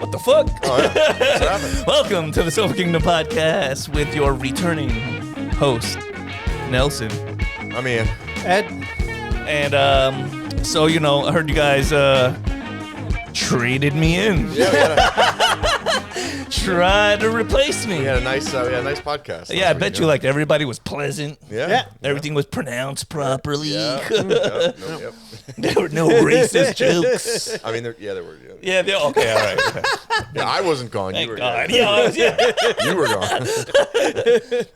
What the fuck? Oh, yeah. What's happening? Welcome to the Silver Kingdom podcast with your returning host, Nelson. I'm Ian. Ed? And so, you know, I heard you guys traded me in. Yeah, Tried to replace me. we had a nice podcast. Yeah, I bet you like everybody was pleasant. Yeah. Everything was pronounced properly. Yeah. Yep. There were no racist jokes. I mean, there were. Yeah, okay, all right. Yeah, I wasn't gone. Thank You were God. gone. Yeah. You were gone.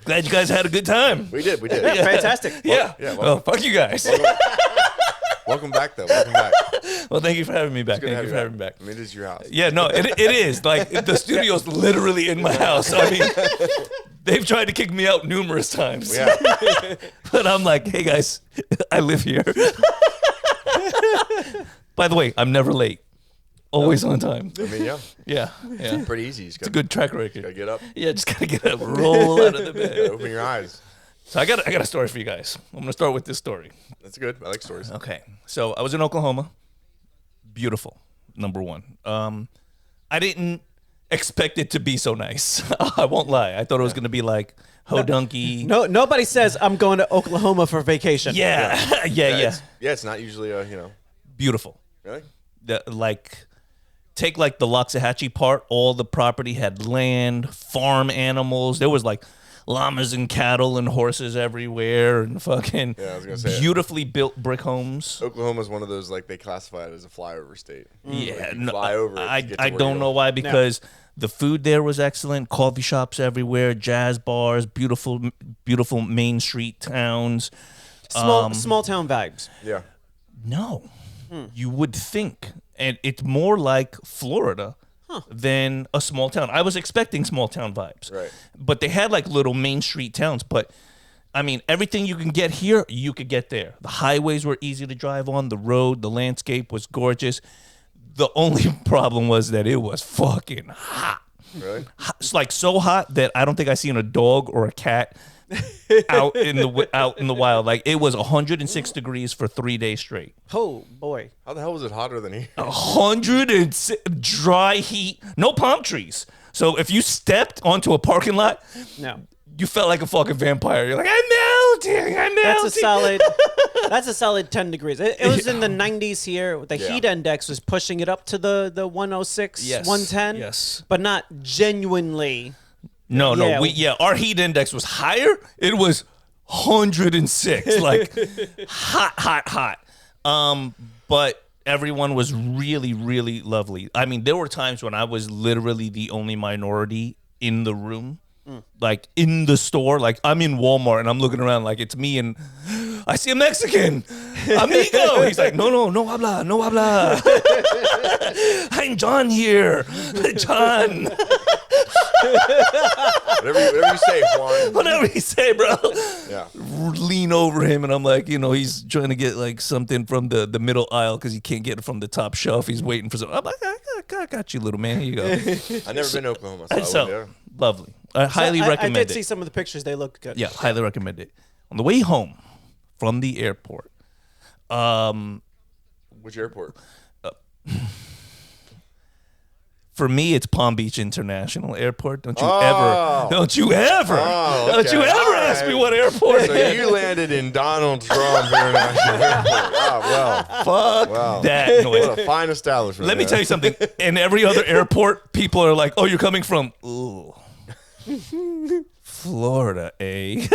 Glad you guys had a good time. We did. Yeah, fantastic. Yeah. yeah, Well, fuck you guys. Welcome back, though. Welcome back. Well, thank you for having me back. Good to Thank have you for having me back. I mean, it is your house. Yeah, no, it is. Like, the studio's literally in my house. I mean, they've tried to kick me out numerous times. Yeah. But I'm like, hey, guys, I live here. By the way, I'm never late. Always on time. I mean, yeah. Yeah. Pretty easy. You just It's a good track record. gotta get up. Yeah, just gotta get up, roll out of the Gotta bed. open your eyes. So I got a story for you guys. I'm gonna start with this story. That's good. I like stories. Okay, so I was in Oklahoma. Beautiful, number one. I didn't expect it to be so nice. I won't lie. I thought it was gonna be like hodunky. No, nobody says I'm going to Oklahoma for vacation. Yeah, yeah. It's not usually Beautiful. really. Take like the Loxahatchee part. All the property had land, farm animals. There was like llamas and cattle and horses everywhere, and fucking Yeah, I was gonna say it. beautifully built brick homes. Oklahoma's one of those, like, they classify it as a flyover state. Yeah, Like, you no, fly over it I to get to I where don't you're know going. why, because the food there was excellent. Coffee shops everywhere, jazz bars, beautiful Main Street towns. Small town vibes. Yeah. No, you would think, and it's more like Florida than a small town. I was expecting small town vibes, Right. But they had like little Main Street towns. But I mean, everything you can get here, you could get there. The highways were easy to drive on. The road, the landscape was gorgeous. The only problem was that it was fucking hot. Really? It's like so hot that I don't think I seen a dog or a cat out in the wild. Like, it was 106 degrees for 3 days straight. Oh, boy. How the hell was it hotter than here? 106 dry heat, no palm trees. So if you stepped onto a parking lot, No. you felt like a fucking vampire. You're like, I'm melting. That's a solid 10 degrees. It was in the 90s here. The Yeah. heat index was pushing it up to the 106, Yes. 110. Yes. But not genuinely. No, Yeah. our heat index was higher. It was 106, like hot. But everyone was really, really lovely. I mean, there were times when I was literally the only minority in the room, like in the store. Like, I'm in Walmart and I'm looking around like it's me and I see a Mexican, amigo. He's like, no habla. I'm John here, John. Whatever you say, Juan. Whatever you say, bro. Yeah. Lean over him, and I'm like, you know, he's trying to get like something from the middle aisle because he can't get it from the top shelf. He's waiting for something. I'm like, I got you, little man. Here you go. I've never been to Oklahoma, so, I So would, yeah. lovely. I highly I recommend did it. see some of the pictures. They look good. Yeah, highly recommend it. On the way home from the airport, Which airport? for me, it's Palm Beach International Airport. Don't you Oh. ever Oh, okay. ask me Alright. what airport. So you landed in Donald Trump International Airport. Oh, well. Fuck Wow. that noise. What a fine establishment. Let me tell you something. In every other airport, people are like, "Oh, you're coming from Florida, eh?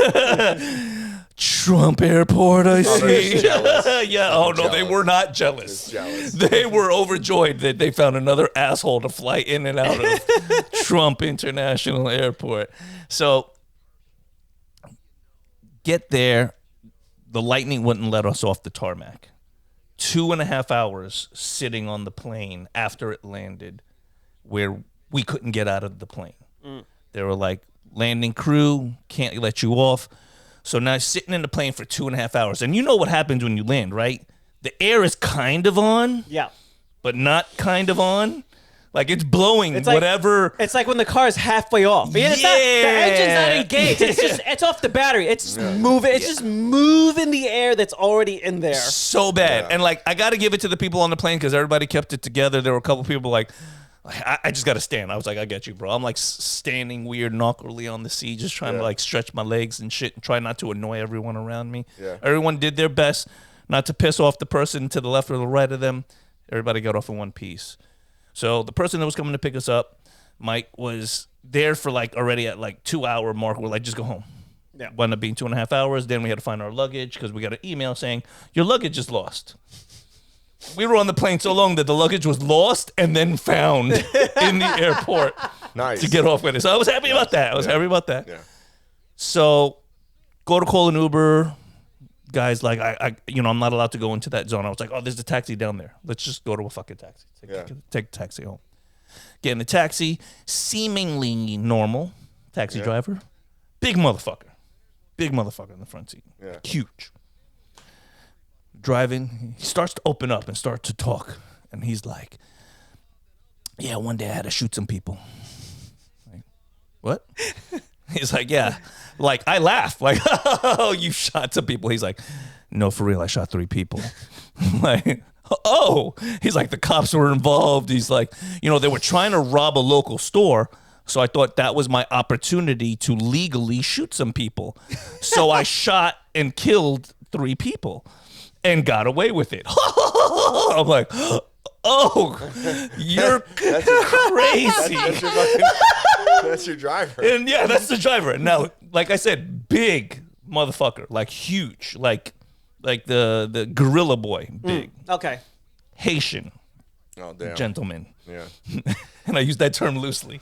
Trump Airport, I they're see." just jealous. Yeah. Oh no, they jealous. were not jealous. Just jealous. They were overjoyed that they found another asshole to fly in and out of Trump International Airport. So get there. The lightning wouldn't let us off the tarmac. 2.5 hours sitting on the plane after it landed, where we couldn't get out of the plane. They were like, landing crew, can't let you off. So now sitting in the plane for 2.5 hours. And you know what happens when you land, right? The air is kind of on, Yeah. but not kind of on. Like, it's blowing It's like- whatever. It's like when the car is halfway off. The engine's not engaged. It's off the battery. It's just moving. It's just moving the air that's already in there. So bad. Yeah. And like, I got to give it to the people on the plane because everybody kept it together. There were a couple people like, I just got to stand. I was like, I get you, bro. I'm like standing weird and awkwardly on the seat, just trying to like stretch my legs and shit and try not to annoy everyone around me. Yeah. Everyone did their best not to piss off the person to the left or the right of them. Everybody got off in one piece. So the person that was coming to pick us up, Mike, was there for like already at like 2 hour mark. We're like, just go home. Yeah. Wound up being 2.5 hours. Then we had to find our luggage because we got an email saying, your luggage is lost. We were on the plane so long that the luggage was lost and then found in the airport Nice. to get off with it. So I was happy about that. I was happy about that. Yeah. So go to call an Uber. Guys, like, I'm not allowed to go into that zone. I was like, oh, there's a taxi down there. Let's just go to a fucking taxi. Take the taxi home. Get in the taxi. Seemingly normal taxi driver. Big motherfucker. Big motherfucker in the front seat. Yeah. Huge. Driving, he starts to open up and start to talk. And he's like, yeah, one day I had to shoot some people. Like, what? He's like, yeah. Like, I laugh. Like, oh, you shot some people. He's like, no, for real, I shot 3 people. I'm like, oh. He's like, the cops were involved. He's like, they were trying to rob a local store. So I thought that was my opportunity to legally shoot some people. So I shot and killed 3 people. And got away with it. I'm like, oh, you're crazy. That's your driver. And yeah, that's the driver. Now, like I said, big motherfucker, like huge, like the gorilla boy, big. Okay. Haitian Oh, damn. gentleman. Yeah. And I use that term loosely.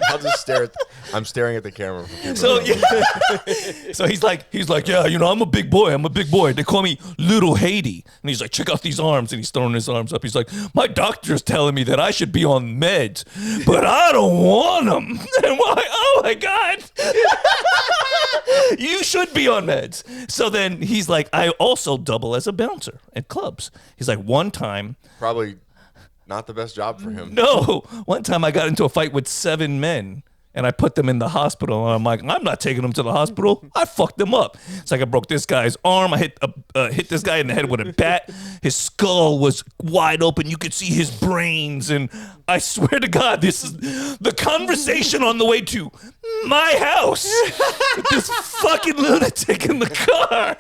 I'll just stare at. I'm staring at the camera. For people So that don't know. yeah, so he's like, yeah, I'm a big boy. I'm a big boy. They call me Little Haiti. And he's like, check out these arms. And he's throwing his arms up. He's like, my doctor's telling me that I should be on meds, but I don't want them. And we're like, oh my God. You should be on meds. So then he's like, I also double as a bouncer at clubs. He's like, one time. Probably not the best job for him. No, one time I got into a fight with 7 men. And I put them in the hospital. And I'm like, I'm not taking them to the hospital. I fucked them up. It's like I broke this guy's arm. I hit this guy in the head with a bat. His skull was wide open. You could see his brains. And I swear to God, this is the conversation on the way to my house. This fucking lunatic in the car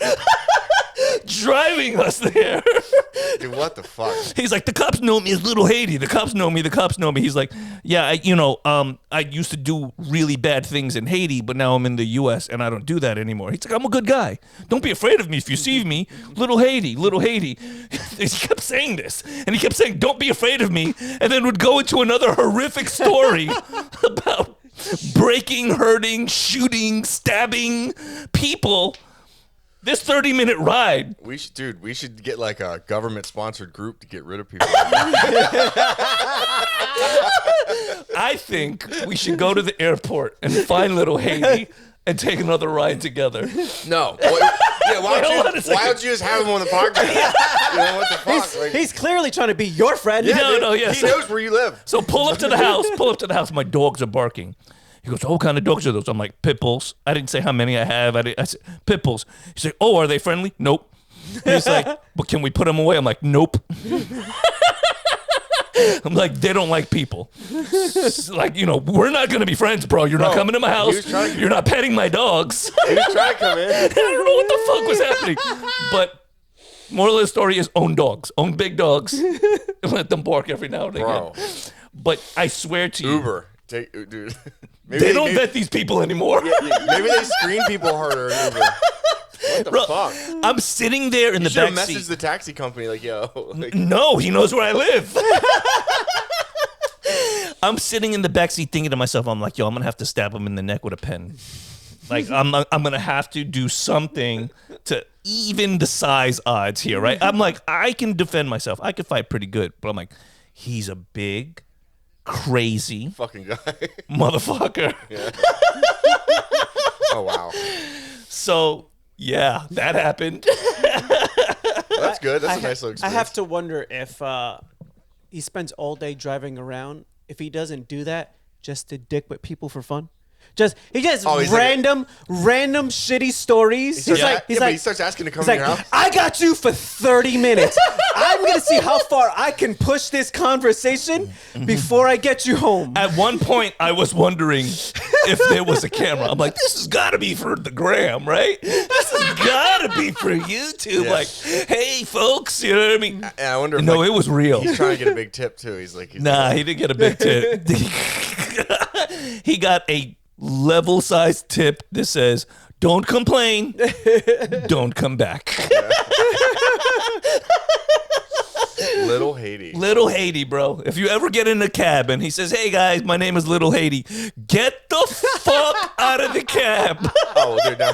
driving us there. Dude, what the fuck? He's like, the cops know me as Little Haiti. The cops know me. The cops know me. He's like, yeah, I used to do really bad things in Haiti, but now I'm in the U.S. and I don't do that anymore. He's like, I'm a good guy. Don't be afraid of me if you see me. Little Haiti, Little Haiti. He kept saying this. And he kept saying, don't be afraid of me. And then would go into another horrific story about breaking, hurting, shooting, stabbing people. This 30-minute ride. We should get like a government-sponsored group to get rid of people. I think we should go to the airport and find Little Haiti and take another ride together. No. Why don't you just have him on the podcast? What the fuck? He's clearly trying to be your friend. No, He knows where you live. So pull up to the house. My dogs are barking. He goes, oh, what kind of dogs are those? I'm like, pit bulls. I didn't say how many I have. I said, pit bulls. He's like, oh, are they friendly? Nope. He's like, but can we put them away? I'm like, nope. I'm like, they don't like people. Like, we're not going to be friends, bro. You're not coming to my house. You're not petting my dogs. He was trying to come in. I don't know what the fuck was happening. But moral of the story is own dogs. Own big dogs. And let them bark every now and again. But I swear to you. Uber. Dude. Maybe they don't vet these people anymore. Maybe they screen people harder in Uber. What the fuck? I'm sitting there in the back seat. Message the taxi company like, yo. No, he knows where I live. I'm sitting in the back seat thinking to myself, I'm like, yo, I'm gonna have to stab him in the neck with a pen. Like I'm gonna have to do something to even the size odds here, right? I'm like, I can defend myself. I can fight pretty good, but I'm like, he's a big, crazy fucking guy, motherfucker. Yeah. Oh wow. So yeah, that happened. Well, that's good. That's a nice little experience. I have to wonder if he spends all day driving around. If he doesn't do that just to dick with people for fun. He just Oh, he's random shitty stories. He's like, but he starts asking to come to your house. I got you for 30 minutes. I'm gonna see how far I can push this conversation before I get you home. At one point, I was wondering if there was a camera. I'm like, this has got to be for the gram, right? This has got to be for YouTube. Yeah. Like, hey, folks, you know what I mean? And I wonder if No, it was real. He's trying to get a big tip too. He's like, Nah, he didn't get a big tip. He got a level-sized tip that says, don't complain, don't come back. Little Haiti. Little Haiti, bro. If you ever get in a cab and he says, hey, guys, my name is Little Haiti, get the fuck out of the cab. Oh, dude, now,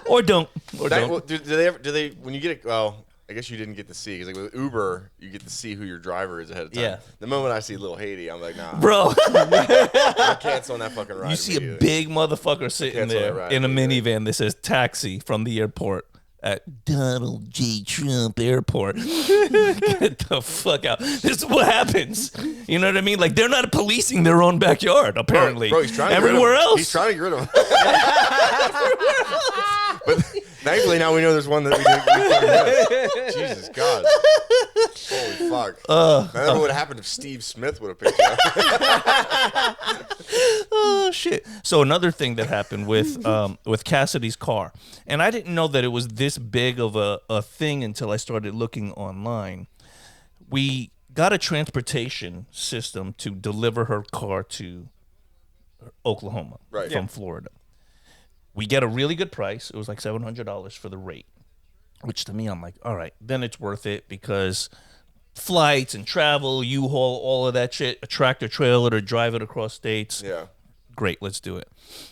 Or don't. Or don't. well, do they, when you get it, well, I guess you didn't get to see, because like with Uber, you get to see who your driver is ahead of time. Yeah. The moment I see Little Haiti, I'm like, nah. Bro, I'm canceling that fucking ride. you see a immediately. big motherfucker sitting Cancel that there ride in a immediately. minivan that says taxi from the airport at Donald J. Trump Airport. Get the fuck out. This is what happens. You know what I mean? Like, they're not policing their own backyard, apparently. Bro, he's trying to Everywhere get rid of him. else. He's trying to get rid of him. But thankfully now we know there's one that we fucking missed. Jesus God. Holy fuck. Imagine what would have happened if Steve Smith would have picked you up. Oh shit! So another thing that happened with Cassidy's car, and I didn't know that it was this big of a thing until I started looking online. We got a transportation system to deliver her car to Oklahoma Right. from Florida. We get a really good price. It was like $700 for the rate, which to me, I'm like, all right, then it's worth it because flights and travel, U-Haul, all of that shit, a tractor trailer to drive it across states. Yeah. Great, let's do it.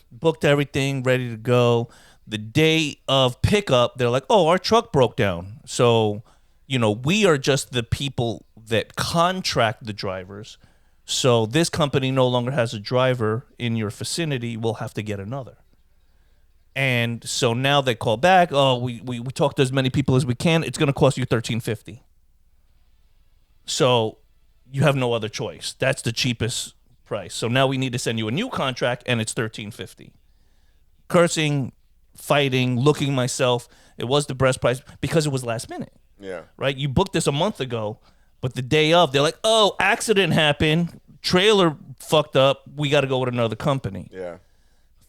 Booked everything, ready to go. The day of pickup, they're like, oh, our truck broke down. So, you know, we are just the people that contract the drivers. So this company no longer has a driver in your vicinity. We'll have to get another. And so now they call back. Oh, we talk to as many people as we can. It's going to cost you $1,350. So you have no other choice. That's the cheapest price. So now we need to send you a new contract, and it's $1,350. Cursing, fighting, looking myself. It was the best price because it was last minute. Yeah. Right? You booked this a month ago, but the day of, they're like, oh, accident happened. Trailer fucked up. We got to go with another company. Yeah.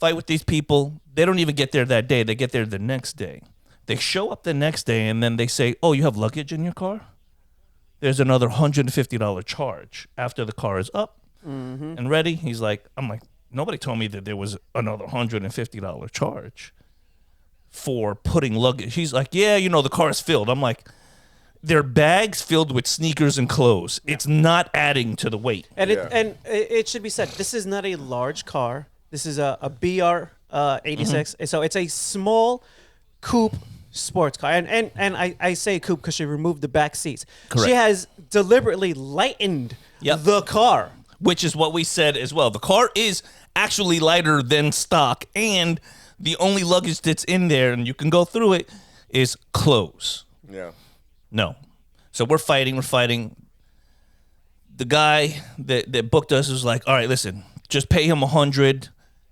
Fight with these people. They don't even get there that day. They get there the next day. They show up the next day, and then they say, oh, you have luggage in your car? There's another $150 charge after the car is up and ready. He's like, I'm like, nobody told me that there was another $150 charge for putting luggage. He's like, yeah, you know, the car is filled. I'm like, they're bags filled with sneakers and clothes. It's not adding to the weight. And Yeah. it should be said, this is not a large car. This is a BR 86. So it's a small coupe sports car. And I say coupe because she removed the back seats. Correct. She has deliberately lightened the car. Which is what we said as well. The car is actually lighter than stock, and the only luggage that's in there, and you can go through it, is clothes. Yeah. No. So we're fighting. The guy that booked us was like, all right, listen, just pay him $100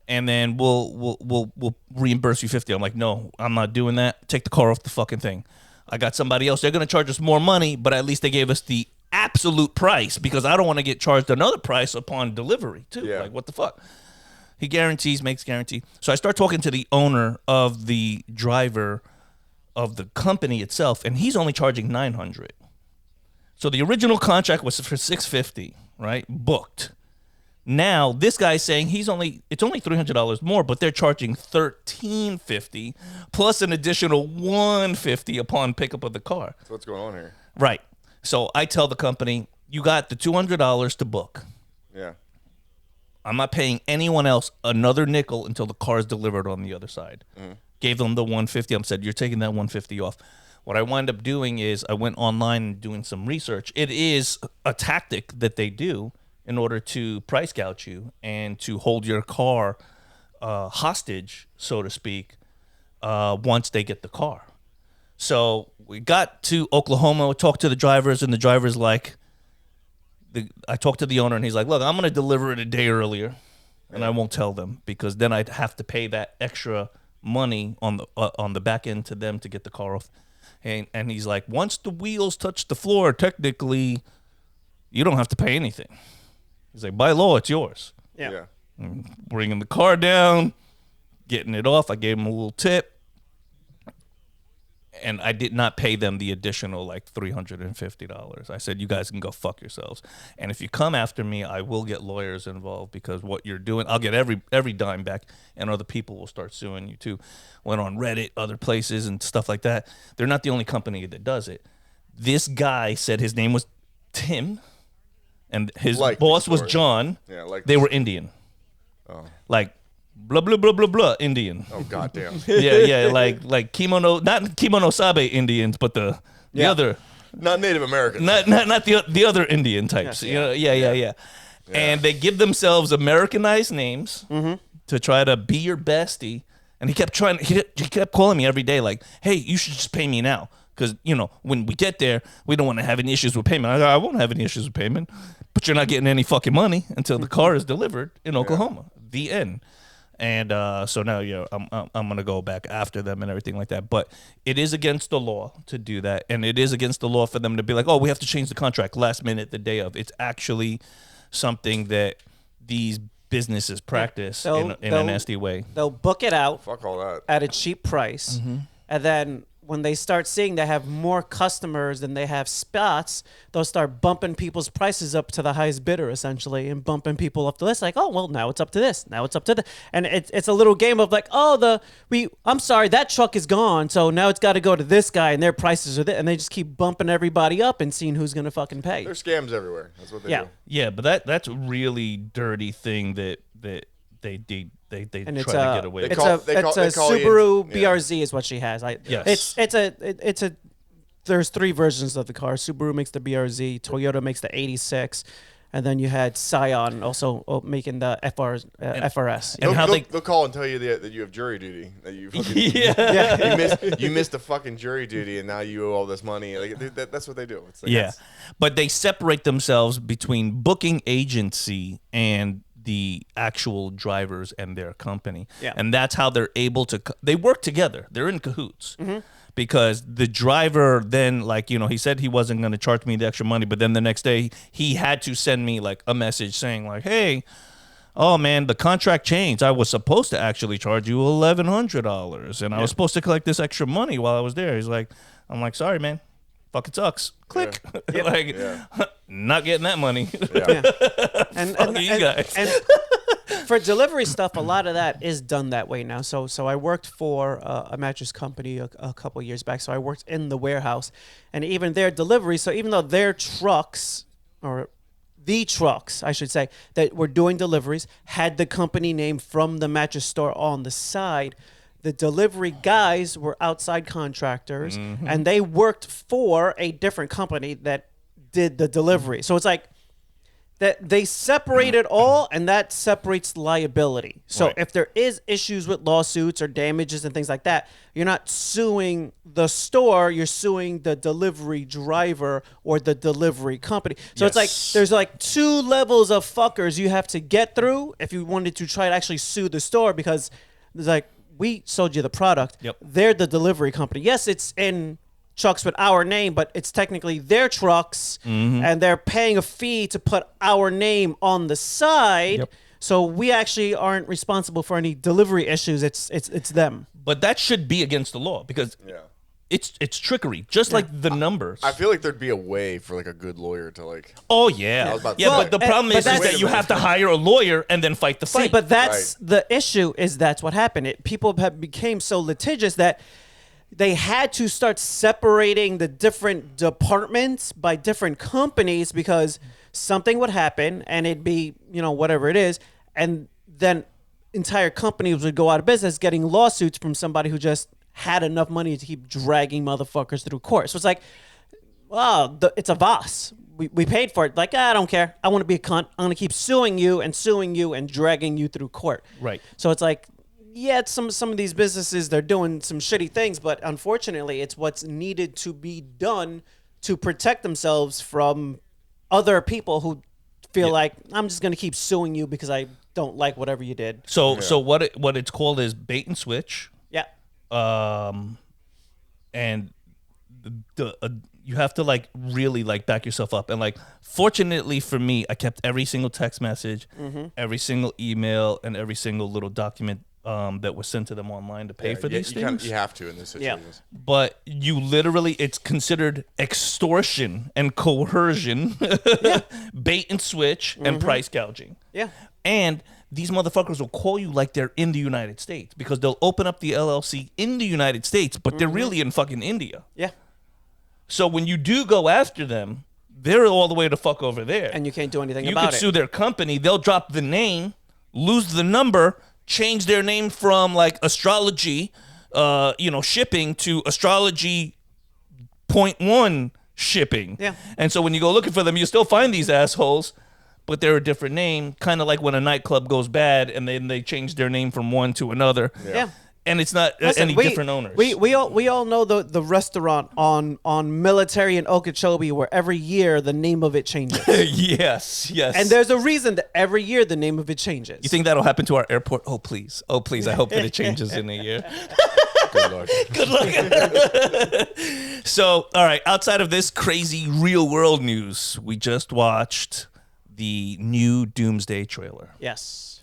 and then we'll reimburse you $50. I'm like, no, I'm not doing that. Take the car off the fucking thing. I got somebody else. They're going to charge us more money, but at least they gave us the absolute price because I don't want to get charged another price upon delivery too. Yeah. Like, what the fuck? He makes guarantee. So I start talking to the owner of the driver of the company itself, and he's only charging $900. So the original contract was for $650, right? Booked. Now this guy's saying it's only $300 more, but they're charging $1,350 plus an additional $150 upon pickup of the car. So what's going on here? Right. So I tell the company, you got the $200 to book. Yeah. I'm not paying anyone else another nickel until the car is delivered on the other side. Gave them the $150. I said, you're taking that $150 off. What I wound up doing is I went online and doing some research. It is a tactic that they do in order to price gouge you and to hold your car hostage, so to speak, once they get the car. So we got to Oklahoma, talked to the drivers, and the driver's like, I talked to the owner, and he's like, look, I'm going to deliver it a day earlier. and I won't tell them because then I'd have to pay that extra money on the back end to them to get the car off. And he's like, once the wheels touch the floor, technically, you don't have to pay anything. He's like, by law, it's yours. Yeah. Bringing the car down, getting it off. I gave him a little tip. And I did not pay them the additional like $350. I said, you guys can go fuck yourselves. And if you come after me, I will get lawyers involved because what you're doing, I'll get every dime back, and other people will start suing you too. Went on Reddit, other places and stuff like that. They're not the only company that does it. This guy said his name was Tim, and his boss was John. Yeah, they were Indian. Oh. Like, blah blah blah blah blah Indian. Oh goddamn. yeah, like kimono, not kimono sabe Indians, but the other, not Native Americans. not the other Indian types. Yes, Yeah. And they give themselves Americanized names to try to be your bestie. And he kept calling me every day, like, hey, you should just pay me now. Because, when we get there, we don't want to have any issues with payment. I won't have any issues with payment, but you're not getting any fucking money until the car is delivered in Oklahoma. The end. And so now, I'm gonna go back after them and everything like that. But it is against the law to do that, and it is against the law for them to be like, "Oh, we have to change the contract last minute, the day of." It's actually something that these businesses practice in a nasty way. They'll book it out. Fuck all that. At a cheap price, and then when they start seeing they have more customers than they have spots, they'll start bumping people's prices up to the highest bidder, essentially, and bumping people up the list. Like, oh, well, now it's up to this. Now it's up to the, and it's a little game of like, oh, I'm sorry, that truck is gone, so now it's got to go to this guy, and their prices are this, and they just keep bumping everybody up and seeing who's gonna fucking pay. There's scams everywhere. That's what they do. Yeah, but that's a really dirty thing that they and try to get away with. It's a Subaru BRZ is what she has. Yes. It's a. There's 3 versions of the car. Subaru makes the BRZ. Toyota makes the 86. And then you had Scion also making the FRS. They'll call and tell you that you have jury duty. That you fucking, you missed the fucking jury duty, and now you owe all this money. Like, that's what they do. It's like, but they separate themselves between booking agency and the actual drivers and their company. Yeah. And that's how they're able to, they work together. They're in cahoots. Because the driver then, like, he said he wasn't going to charge me the extra money, but then the next day he had to send me like a message saying like, hey, oh man, the contract changed. I was supposed to actually charge you $1,100 and I was supposed to collect this extra money while I was there. I'm like, sorry, man. Fucking sucks. Click. Not getting that money. And you guys. And for delivery stuff, a lot of that is done that way now. So I worked for a mattress company a couple years back. So I worked in the warehouse, and even their delivery. So even though their trucks, or the trucks, I should say, that were doing deliveries had the company name from the mattress store on the side, the delivery guys were outside contractors, and they worked for a different company that did the delivery. So it's like that they separate it all, and that separates liability. So if there is issues with lawsuits or damages and things like that, you're not suing the store, you're suing the delivery driver or the delivery company. So it's like there's like 2 levels of fuckers you have to get through if you wanted to try to actually sue the store, because it's like, we sold you the product. They're the delivery company. Yes, it's in trucks with our name, but it's technically their trucks, and they're paying a fee to put our name on the side. So we actually aren't responsible for any delivery issues. It's them. But that should be against the law because it's trickery, just like the numbers. I feel like there'd be a way for like a good lawyer to like. Oh yeah, but the problem is that you have to hire a lawyer and then fight the fight. See, but that's the issue. That's what happened. People became so litigious that they had to start separating the different departments by different companies, because something would happen and it'd be, whatever it is, and then entire companies would go out of business, getting lawsuits from somebody who just had enough money to keep dragging motherfuckers through court. So it's like, wow, it's a Voss. We paid for it. Like, I don't care. I want to be a cunt. I'm going to keep suing you and dragging you through court. Right. So it's like, some of these businesses, they're doing some shitty things, but unfortunately, it's what's needed to be done to protect themselves from other people who feel like, I'm just going to keep suing you because I don't like whatever you did. So what it's called is bait and switch. Yeah. And you have to like really like back yourself up, and like fortunately for me, I kept every single text message, every single email, and every single little document that was sent to them online to pay for these things. You have to in this situation. But you literally, it's considered extortion and coercion, bait and switch, and price gouging. Yeah. And these motherfuckers will call you like they're in the United States, because they'll open up the LLC in the United States, but they're really in fucking India. Yeah. So when you do go after them, they're all the way to fuck over there. And you can't do anything you about could it. sue their company. They'll drop the name, lose the number, change their name from like astrology, shipping to astrology 0.1 shipping. Yeah. And so when you go looking for them, you still find these assholes, but they're a different name. Kind of like when a nightclub goes bad and then they change their name from one to another. Yeah. And it's not Listen, different owners. We all know the restaurant on Military and Okeechobee where every year the name of it changes. yes. And there's a reason that every year the name of it changes. You think that'll happen to our airport? Oh, please. I hope that it changes in a year. Good luck. Good luck. So, all right, outside of this crazy real world news, we just watched the new Doomsday trailer. Yes.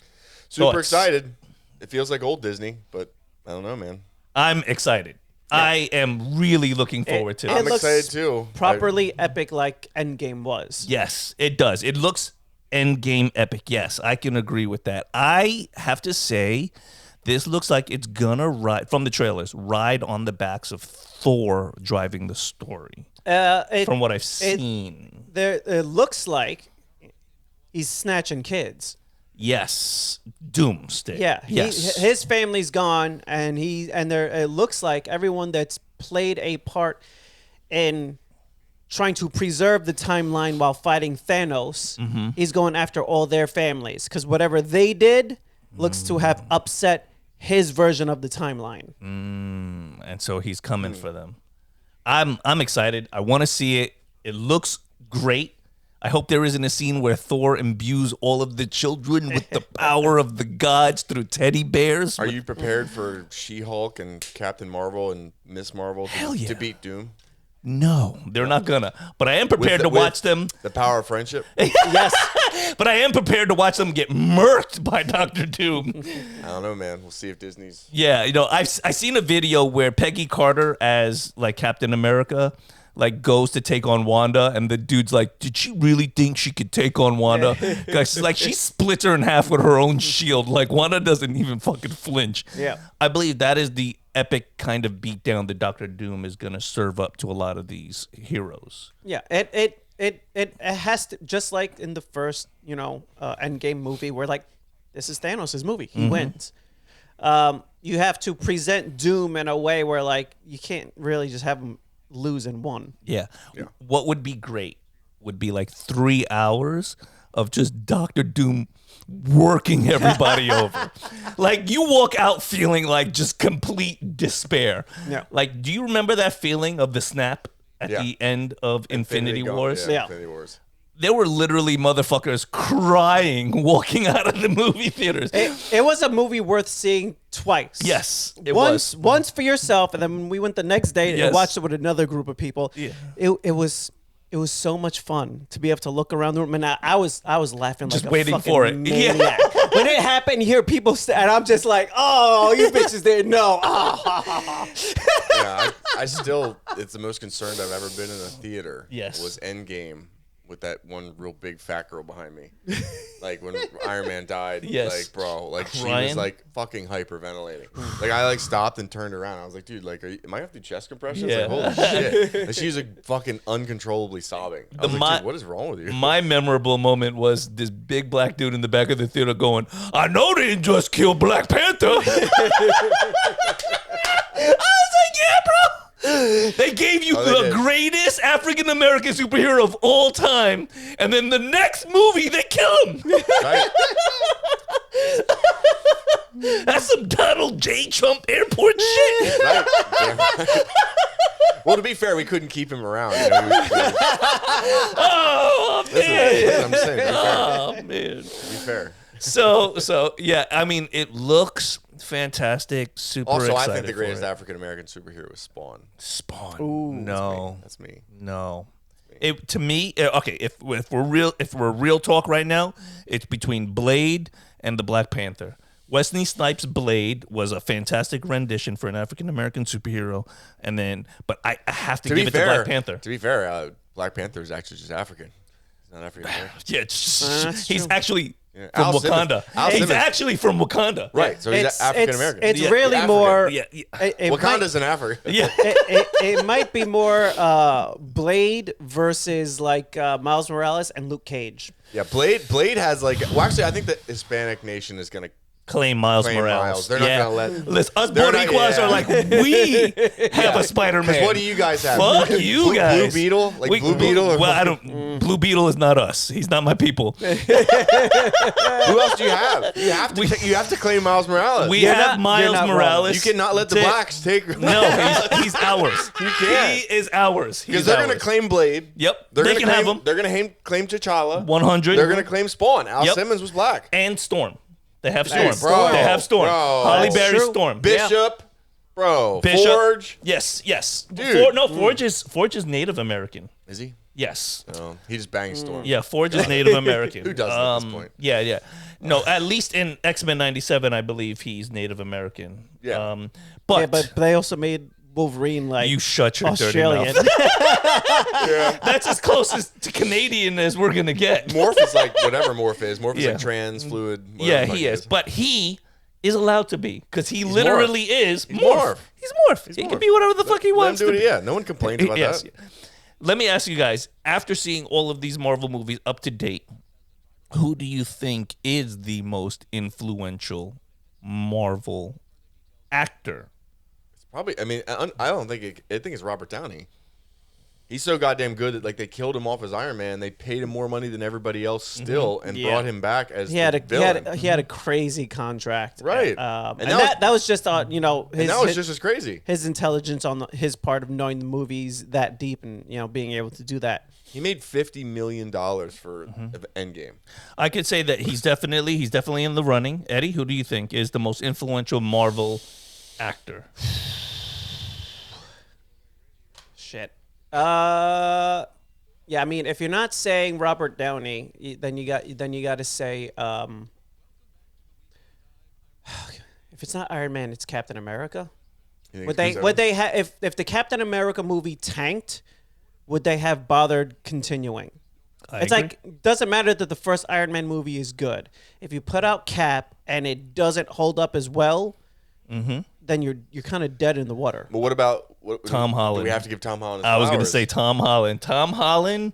Super Thoughts? excited. It feels like old Disney, but I don't know, man. I'm excited. Yeah. I am really looking forward to it this. I'm looks excited too. Properly epic like Endgame was. Yes, it does. It looks Endgame epic. Yes, I can agree with that. I have to say, this looks like it's gonna ride, from the trailers, ride on the backs of Thor driving the story. From what I've seen. It looks like he's snatching kids. Yes, Doomsday. Yeah, yes. His family's gone, and it looks like everyone that's played a part in trying to preserve the timeline while fighting Thanos, he's going after all their families, because whatever they did looks to have upset his version of the timeline. And so he's coming for them. I'm excited. I want to see it. It looks great. I hope there isn't a scene where Thor imbues all of the children with the power of the gods through teddy bears. Are you prepared for She-Hulk and Captain Marvel and Miss Marvel to beat Doom? No, they're not gonna. But I am prepared to watch them. The power of friendship? Yes. But I am prepared to watch them get murked by Dr. Doom. I don't know, man. We'll see if Disney's... Yeah, I've seen a video where Peggy Carter as like Captain America like goes to take on Wanda, and the dude's like, did she really think she could take on Wanda? Guys, like she splits her in half with her own shield. Like Wanda doesn't even fucking flinch. Yeah. I believe that is the epic kind of beatdown that Dr. Doom is gonna serve up to a lot of these heroes. Yeah, it has to, just like in the first, Endgame movie, where like this is Thanos' movie. He wins. You have to present Doom in a way where like you can't really just have him lose in one. Yeah. What would be great would be like 3 hours of just Dr. Doom working everybody over. Like you walk out feeling like just complete despair. Yeah. Like, do you remember that feeling of the snap at the end of Infinity Wars? Yeah. Infinity Wars. There were literally motherfuckers crying walking out of the movie theaters. It was a movie worth seeing twice. Yes, it was. Once for yourself, and then when we went the next day Yes. and watched it with another group of people. Yeah. It was so much fun to be able to look around the room, and I was laughing Just like waiting a fucking for it. maniac. When it happened, you hear people, and I'm just like, oh, you bitches didn't know. Yeah, I still, it's the most concerned I've ever been in a theater. Yes. Was Endgame with that one real big fat girl behind me. Like when Iron Man died. Yes. Like, bro, like she Crying? was like fucking hyperventilating. Like I like stopped and turned around. I was like, dude, like, am I gonna have to do chest compressions? Yeah. Like, holy shit. And she was like fucking uncontrollably sobbing. I was like, dude, what is wrong with you? My memorable moment was this big black dude in the back of the theater going, I know they didn't just kill Black Panther. I was like, yeah, bro. They gave you they the did. greatest African American superhero of all time, and then the next movie they kill him. Right? That's some Donald J. Trump airport shit. Right? Damn right. Well, to be fair, we couldn't keep him around. You know? Oh man. Listen, I'm just saying. To be fair. Oh man. To be fair. So yeah, I mean, it looks fantastic. Super Also, excited I think the for greatest it. African American superhero is Spawn. Spawn. Ooh. No, That's me. no. It to me, okay. If we're real talk right now, it's between Blade and the Black Panther. Wesley Snipes' Blade was a fantastic rendition for an African American superhero, but I have to give it to Black Panther. To be fair, Black Panther is actually just African. He's not African American. Yeah, That's he's true. actually Yeah. from Al Simmons. Wakanda. Al He's Simmons. actually from Wakanda. Right. So he's African American. It's Yeah. really African. more. Yeah, yeah. Wakanda's in Africa. Yeah. It might be more Blade versus like Miles Morales and Luke Cage. Yeah, Blade has like. Well, actually, I think the Hispanic nation is gonna Claim Miles claim Morales. Miles. They're not gonna let. Listen, us They're not- Boricuas yeah. are like, we have a Spider-Man. Because what do you guys have? Fuck you Blue guys. Beetle, like Blue Beetle. Or Well, I don't. Blue Beetle is not us. He's not my people. Who else do you have? You have to claim Miles Morales. We You're have not- you're Miles not wrong. Morales. You cannot let the to- blacks take. No, he's ours. You can't. He is ours. Because He's they're gonna ours. claim Blade. Yep. They're They gonna can claim, have him. They're gonna claim T'Challa. 100. They're gonna claim Spawn. Al Yep. Simmons was black. And Storm. They have Hey, Storm. bro, They have Storm. bro. Holly That's Berry true. Storm. Bishop, bro. Bishop. Forge. Yes. Dude. Forge is Native American. Is he? Yes. No, he just banged Storm. Yeah, Forge is Native American. Who doesn't at this point? Yeah. No, at least in X-Men 97, I believe he's Native American. Yeah. But, Yeah, but they also made Wolverine like you shut your Australian. dirty mouth. That's as close as to Canadian as we're gonna get. Morph is like whatever Morph is. Morph is Yeah. like trans, fluid. Yeah, whatever the fuck he is. But he is allowed to be because he Morph. literally is He's Morph. Morph. He's Morph. He Morph. can be whatever the fuck he Let him wants do to it. be. Yeah, no one complains about Yes. that. Let me ask you guys, after seeing all of these Marvel movies up to date, who do you think is the most influential Marvel actor? Probably. I mean, I don't think. I think it's Robert Downey. He's so goddamn good that like they killed him off as Iron Man. They paid him more money than everybody else still, and Yeah. brought him back as He had the a villain. he had a crazy contract, Right. And, And that was just on and his, that was his, just as crazy. his intelligence on his part of knowing the movies that deep and being able to do that. He made $50 million for Mm-hmm. Endgame. I could say that he's definitely in the running. Eddie, who do you think is the most influential Marvel actor? Shit. Yeah. I mean, if you're not saying Robert Downey, then you got to say, if it's not Iron Man, it's Captain America. You think Would who's they ever- have if the Captain America movie tanked? Would they have bothered continuing? It's like doesn't matter that the first Iron Man movie is good. If you put out Cap and it doesn't hold up as well, then you're kind of dead in the water. But what about Tom Holland. Do we have to give Tom Holland? I was going to flowers? say Tom Holland. Tom Holland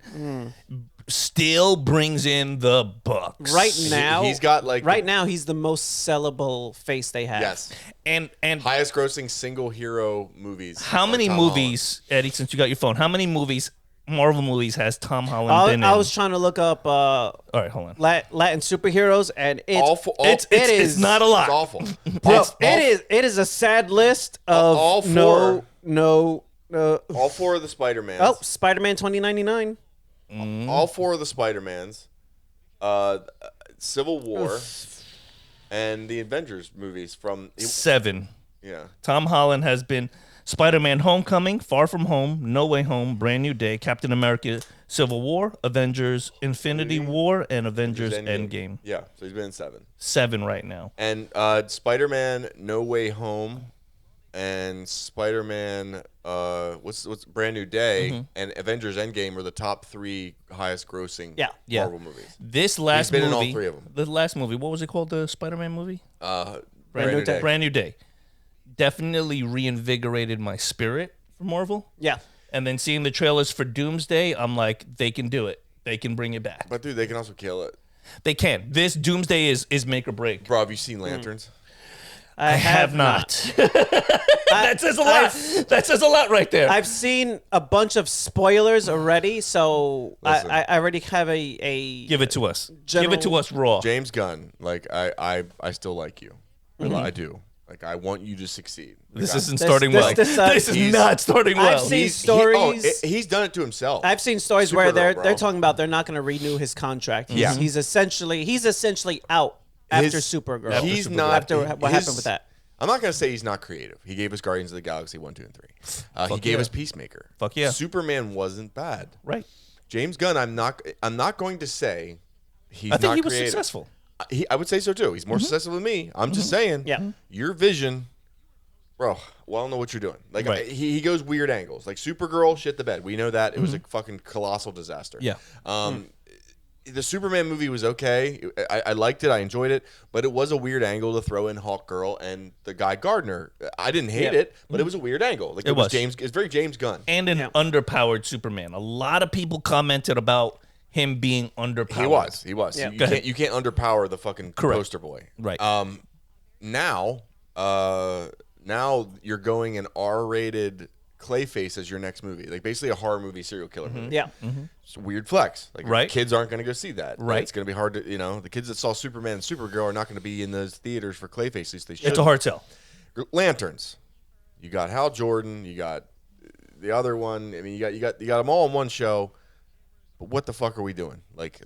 still brings in the bucks. Right now, he's got, like, right now he's the most sellable face they have. Yes. And Highest grossing single hero movies. how are many Tom movies, Eddie, since you got your phone, how many movies, Marvel movies, has Tom Holland been in? I was trying to look up All right, hold on. Latin superheroes, and it's Awful. It's not a Holland. lot. It's awful. bro, It's it is a sad list of all four. no. all four of the Spider-Mans. Oh, Spider-Man 2099. All four of the Spider-Mans. Civil War. And the Avengers movies from... 7. Yeah. Tom Holland has been Spider-Man Homecoming, Far From Home, No Way Home, Brand New Day, Captain America Civil War, Avengers Infinity War, and Avengers Endgame. Yeah, so he's been in 7. 7 right now. And Spider-Man No Way Home and Spider-Man what's Brand New Day and Avengers Endgame are the top 3 highest grossing Yeah. Marvel movies. This last been movie, in all 3 of them. the last movie, what was it called? The Spider-Man movie? Brand New Day. Brand New Day. Definitely reinvigorated my spirit for Marvel. Yeah. And then seeing the trailers for Doomsday, I'm like, they can do it. They can bring it back. But dude, they can also kill it. They can. This Doomsday is make or break. Bro, have you seen Lanterns? I have not. That says a lot. That says a lot right there. I've seen a bunch of spoilers already, so Listen. I already have a Give it to us. General- Give it to us raw. James Gunn, like I still like you. I do. Like, I want you to succeed. Like, This isn't This- starting this- well. this, This is he's- not starting well. I've seen He's- stories. he's done it to himself. I've seen stories where Supergirl, bro. they're talking about they're not going to renew his contract. Yeah. He's essentially out after His- Supergirl. He's Supergirl. not. After what happened with that. I'm not going to say he's not creative. He gave us Guardians of the Galaxy 1, 2, and 3. He gave yeah. us Peacemaker. Fuck yeah. Superman wasn't bad. Right. James Gunn, I'm not going to say he's I think not he was creative. successful. I would say so too. He's more successful than me. I'm just saying. Yeah. Your vision, bro. Well, I don't know what you're doing. Like Right. he goes weird angles. Like Supergirl, shit the bed. We know that it was a fucking colossal disaster. Yeah. The Superman movie was okay. I liked it. I enjoyed it, but it was a weird angle to throw in Hawk Girl and the guy Gardner. I didn't hate Yeah. it, but it was a weird angle. Like It was. James. It's very James Gunn. And an Yeah. underpowered Superman. A lot of people commented about him being underpowered. He was. Yeah. You Go ahead. can't underpower the fucking Correct. poster boy. Right. Now you're going an R-rated Clayface as your next movie, like basically a horror movie serial killer movie. Yeah. It's a weird flex. Like Right. kids aren't going to go see that. Right. It's going to be hard to, the kids that saw Superman and Supergirl are not going to be in those theaters for Clayface. At least they should. It's a hard sell. Lanterns. You got Hal Jordan. You got the other one. I mean, you got them all in one show. But what the fuck are we doing? Like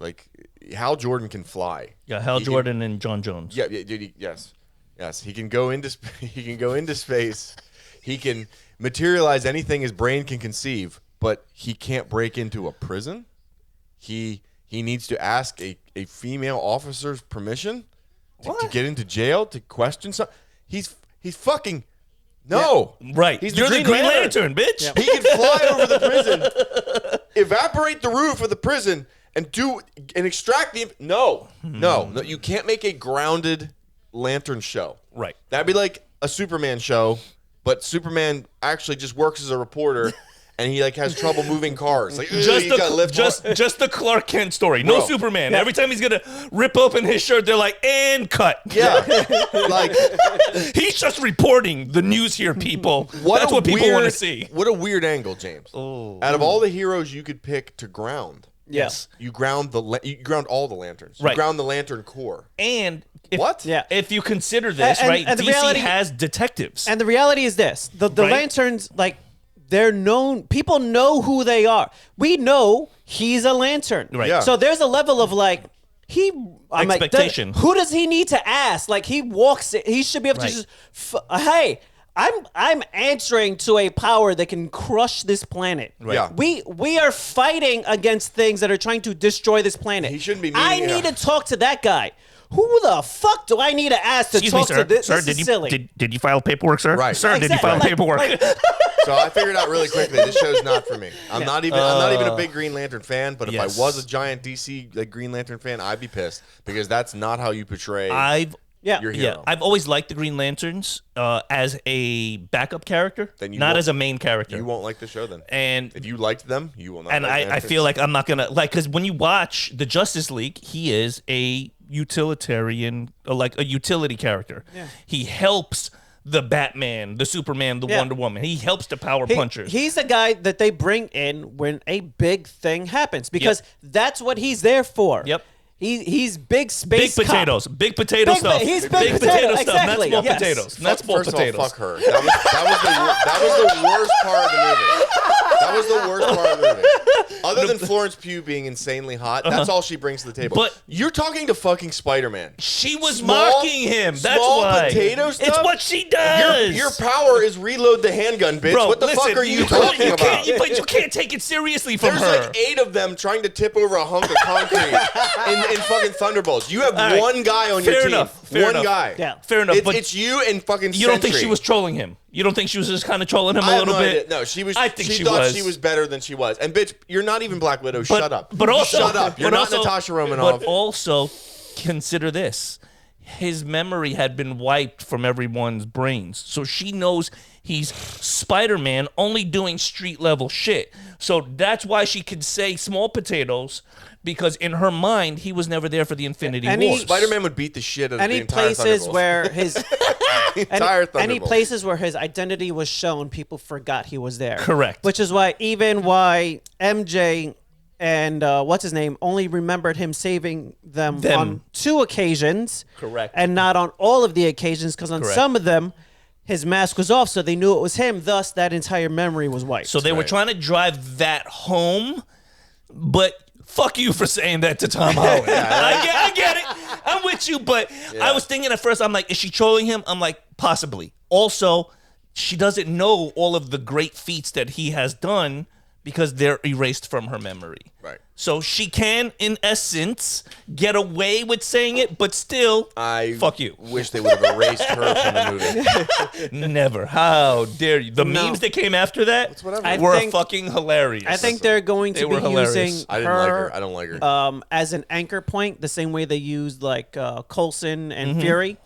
Hal Jordan can fly. Yeah, Hal He can- Jordan and John Jones. Yeah, dude. Yes. He can go into he can go into space. He can materialize anything his brain can conceive, but he can't break into a prison. He needs to ask a female officer's permission to get into jail, to question something. He's fucking no. Right. He's You're the Green Lantern, bitch. Yeah. He can fly over the prison, evaporate the roof of the prison, and extract the. No. You can't make a grounded lantern show. Right. That'd be like a Superman show, but Superman actually just works as a reporter, and he like has trouble moving cars. Like Just he's got to lift just the Clark Kent story. No Bro. Superman. Every time he's gonna rip open his shirt, they're like, and cut. yeah, like He's just reporting the news here, people. That's a what people want to weird- see. What a weird angle, James. Oh. Out of all the heroes you could pick to ground, Yes. you ground you ground all the lanterns. You Right. ground the lantern core. And if, What? Yeah. if you consider this, And- right, and the DC reality- has detectives. And the reality is this: the Right? lanterns, like, they're known. People know who they are. We know he's a lantern. Right. Yeah. So there's a level of like I'm like, Expectation. who does he need to ask? Like he walks. He should be able Right. to just. Hey, I'm answering to a power that can crush this planet. Right. Yeah. We are fighting against things that are trying to destroy this planet. He shouldn't be I meeting- need to talk to that guy. Who the fuck do I need to ask to Excuse me, talk sir. to this? Sir, this did is you silly. did you file paperwork, sir? Right. Sir, did you Exactly. file Like- paperwork? So I figured out really quickly this show's not for me. I'm not even a big Green Lantern fan, but if Yes. I was a giant DC like Green Lantern fan, I'd be pissed because that's not how you portray I've Yeah. your yeah, hero. I've always liked the Green Lanterns as a backup character, Then you not won't- as a main character. You won't like the show then. And If you liked them, you will not. and like I Lanterns. feel like I'm not gonna like because when you watch the Justice League, he is a utilitarian, like a utility character. Yeah. He helps the Batman, the Superman, the Yeah. Wonder Woman. He helps the power punchers. He's the guy that they bring in when a big thing happens because that's what he's there for. Yep. He's big Big space cop. potatoes, big potato Big stuff. po- he's big potato potato, stuff. exactly, Not small yes. potatoes. Not small First potatoes. of all, fuck her. That was the worst part of the movie. That was the worst part of the movie. Other than Florence Pugh being insanely hot, that's all she brings to the table. But- you're talking to fucking Spider-Man. She was Small- mocking him. That's small why. potato It's stuff? what she does. Your power is reload the handgun, bitch. Bro, what the listen, fuck are you you talking can't- about? But you can't take it seriously from There's her. like 8 of them trying to tip over a hunk of concrete in fucking Thunderbolts. You have All right. one guy on your Fair team. enough. Fair one enough. guy. Yeah. Fair enough. But It's you and fucking you don't think she Sentry. was trolling him? You don't think she was just kind of trolling him I a have little no bit? idea. No, she was. I think she thought was. she was better than she was. And bitch, you're not even Black Widow. But- Shut up. But also, shut up. You're but not also- Natasha Romanoff. But also, consider this: his memory had been wiped from everyone's brains, so she knows he's Spider-Man, only doing street level shit. So that's why she could say small potatoes, because in her mind, he was never there for the Infinity Any- War. Spider-Man would beat the shit out of the Any entire places Thunderbolts. where his entire any Thunderbolts. places where his identity was shown, people forgot he was there. Correct. Which is why MJ and what's his name only remembered him saving them Them. on 2 occasions. Correct. And not on all of the occasions, because on Correct. some of them, his mask was off, so they knew it was him. Thus, that entire memory was wiped. So they were Right. trying to drive that home, but fuck you for saying that to Tom Holland. I get it. I'm with you, but I was thinking at first, I'm like, is she trolling him? I'm like, possibly. Also, she doesn't know all of the great feats that he has done because they're erased from her memory. Right. So she can, in essence, get away with saying it, but still, I fuck you. wish they would have erased her from the movie. Never. How dare you? The No. memes that came after that whatever. I were think- fucking hilarious. I think they're going They to were be hilarious. using I didn't her, like her. I don't like her. as an anchor point, the same way they used like Coulson and Mm-hmm. Fury.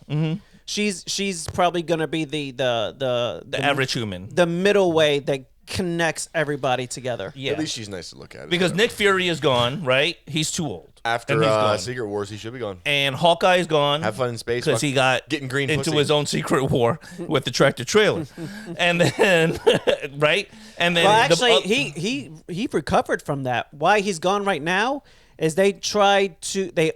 She's probably gonna be the average human. the middle way that connects everybody together. Yeah. At least she's nice to look at. Because Whatever. Nick Fury is gone, right? He's too old. After And he's gone. Secret Wars, he should be gone. And Hawkeye is gone. Have fun in space. Because he got getting green into pussy. his own secret war with the tractor trailer. And then, right? And then, Well, actually, he recovered from that. Why he's gone right now is they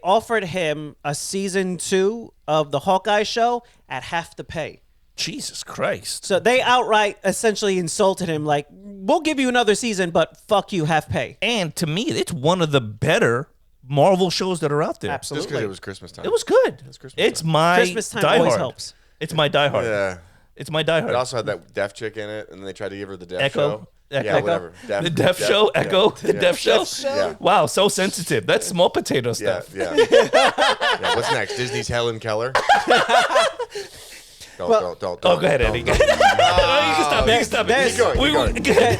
offered him a season 2 of the Hawkeye show at half the pay. Jesus Christ. So they outright essentially insulted him, like, we'll give you another season, but fuck you, half pay. And to me, it's one of the better Marvel shows that are out there. Just because Absolutely. it was Christmas time. It was good. Christmas It's my Christmas time Die always Hard. helps. It's my Die Hard. Yeah. It's my Die Hard. It also had that deaf chick in it, and then they tried to give her the deaf Echo? show. Echo? Yeah, whatever. The Deaf Show? yeah, Echo? The yeah. Deaf Show? Yeah. Wow, so sensitive. That's small potato Yeah, stuff. yeah. Yeah, what's next? Disney's Helen Keller? Don't. Oh, go ahead, Eddie. don't. You can stop it. You can stop There's- it. Keep going, keep going.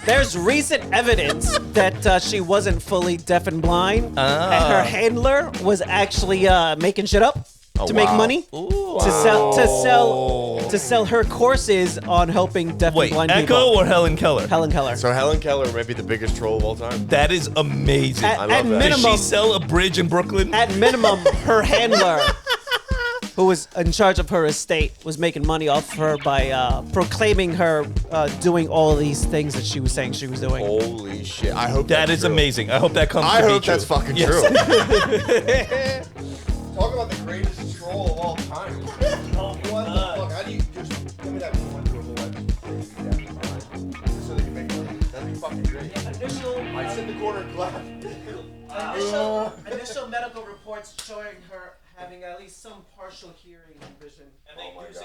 There's recent evidence that she wasn't fully deaf and blind, and her handler was actually making shit up Oh, to make wow. money to sell her courses on helping deaf Wait, and blind Echo people. or Helen Keller? Helen Keller. So Helen Keller may be the biggest troll of all time. That is amazing. At, love at that. Did minimum, she sell a bridge in Brooklyn? at minimum, her handler, who was in charge of her estate, was making money off her by proclaiming her doing all of these things that she was saying she was doing. Holy shit! I hope That that's is true. amazing. I hope that comes I to hope be true. that's fucking Yes. true. Talk about the greatest troll of all time. What the fuck? How do you just give me that one to so they can make money? That'd be fucking great. I sit in the corner and clap. Initial medical reports showing her having at least some partial hearing and vision. And they Oh my using